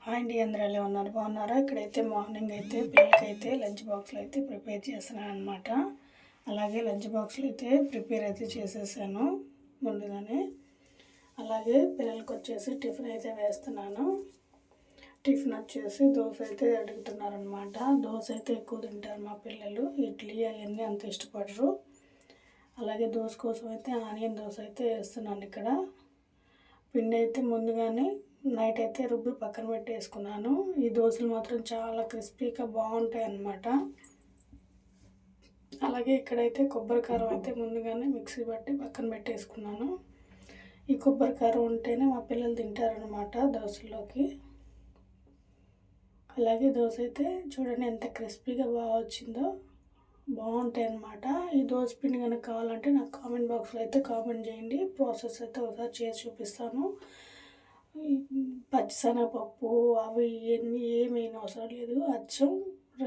Hi అండి, అందరూ ఎలా ఉన్నారు? బాగున్నారా? ఇక్కడైతే మార్నింగ్ అయితే పిల్లలకైతే లంచ్ బాక్స్లు అయితే ప్రిపేర్ చేస్తున్నాను అనమాట. అలాగే లంచ్ బాక్స్లు అయితే ప్రిపేర్ అయితే చేసేసాను ముందుగానే. అలాగే పిల్లలకి వచ్చేసి టిఫిన్ అయితే వేస్తున్నాను. టిఫిన్ వచ్చేసి దోశ అయితే అడుగుతున్నారనమాట. దోశ అయితే ఎక్కువ తింటారు మా పిల్లలు, ఇడ్లీ అవన్నీ అంత ఇష్టపడరు. అలాగే దోశ కోసం అయితే ఆనియన్ దోశ అయితే వేస్తున్నాను. ఇక్కడ పిండి అయితే ముందుగానే నైట్ అయితే రుబ్బి పక్కన పెట్టేసుకున్నాను. ఈ దోశలు మాత్రం చాలా క్రిస్పీగా బాగుంటాయి అన్నమాట. అలాగే ఇక్కడైతే కొబ్బరికారం అయితే ముందుగానే మిక్సీ పట్టి పక్కన పెట్టేసుకున్నాను. ఈ కొబ్బరికారం ఉంటేనే మా పిల్లలు తింటారనమాట దోశల్లోకి. అలాగే దోశ అయితే చూడండి ఎంత క్రిస్పీగా బాగా వచ్చిందో, బాగుంటాయి అన్నమాట. ఈ దోశ పిండి కనుక కావాలంటే నాకు కామెంట్ బాక్స్లో అయితే కామెంట్ చేయండి. ప్రాసెస్ అయితే ఒకసారి చేసి చూపిస్తాను. పచ్చిశనగపప్పు అవి ఇవన్నీ ఏమైనా అవసరం లేదు. అచ్చం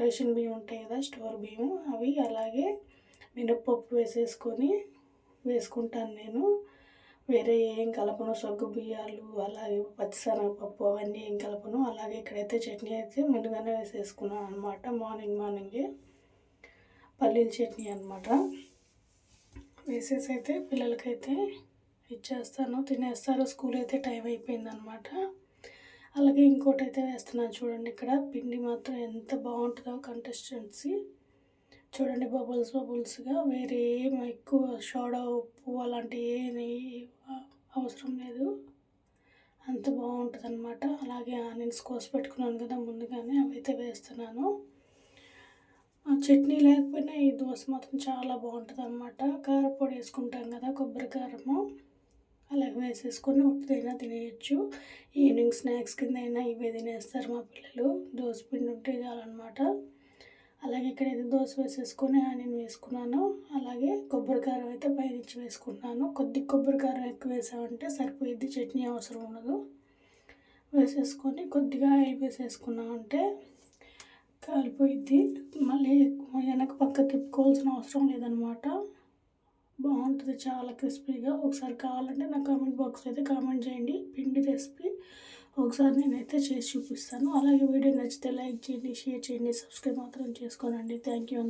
రేషన్ బియ్యం ఉంటాయి కదా, స్టోర్ బియ్యం, అవి అలాగే మినప్పప్పు వేసుకుంటాను నేను. వేరే ఏం కలపను. సగ్గు బియ్యాలు అలాగే పచ్చిశనగపప్పు అవన్నీ ఏం కలపను. అలాగే ఇక్కడైతే చట్నీ అయితే ముందుగానే వేసేసుకున్నాను అనమాట. మార్నింగే పల్లీల చట్నీ అనమాట. వేసేసి అయితే పిల్లలకైతే ఇచ్చేస్తాను, తినేస్తారు. స్కూల్ అయితే టైం అయిపోయిందనమాట. అలాగే ఇంకోటి అయితే వేస్తున్నాను చూడండి. ఇక్కడ పిండి మాత్రం ఎంత బాగుంటుందో కన్సిస్టెన్సీ చూడండి. బబుల్స్గా వేరే ఏం ఎక్కువ సోడా ఉప్పు అలాంటి ఏమి అవసరం లేదు, అంత బాగుంటుంది అనమాట. అలాగే ఆనియన్స్ కోసి పెట్టుకున్నాను కదా ముందుగానే, అవి అయితే వేస్తున్నాను. చట్నీ లేకపోయినా ఈ దోశ మాత్రం చాలా బాగుంటుంది అనమాట. కారపొడి వేసుకుంటాం కదా, కొబ్బరి కారము, అలాగే వేసేసుకొని ఉట్టిదైనా తినేయచ్చు. ఈవినింగ్ స్నాక్స్ కింద అయినా ఇవే తినేస్తారు మా పిల్లలు. దోశ పిండి ఉంటే చాలన్నమాట. అలాగే ఇక్కడైతే దోశ వేసేసుకొని ఆనియన్ వేసుకున్నాను. అలాగే కొబ్బరి కారం అయితే పైనుంచి వేసుకున్నాను. కొబ్బరి కారం ఎక్కువ వేసామంటే సరిపోయిద్ది, చట్నీ అవసరం ఉండదు. వేసేసుకొని కొద్దిగా ఆయిల్ వేసేసుకున్నామంటే కాలిపోయిద్ది. మళ్ళీ వెనక పక్క తిప్పుకోవాల్సిన అవసరం లేదనమాట. బాగుంటుంది, చాలా క్రిస్పీగా. ఒకసారి కావాలంటే నా కామెంట్ బాక్స్లో అయితే కామెంట్ చేయండి. పిండి రెసిపీ ఒకసారి నేనైతే చేసి చూపిస్తాను. అలాగే వీడియో నచ్చితే లైక్ చేయండి, షేర్ చేయండి, సబ్స్క్రైబ్ మాత్రం చేసుకోనండి. థ్యాంక్ యూ అందరూ.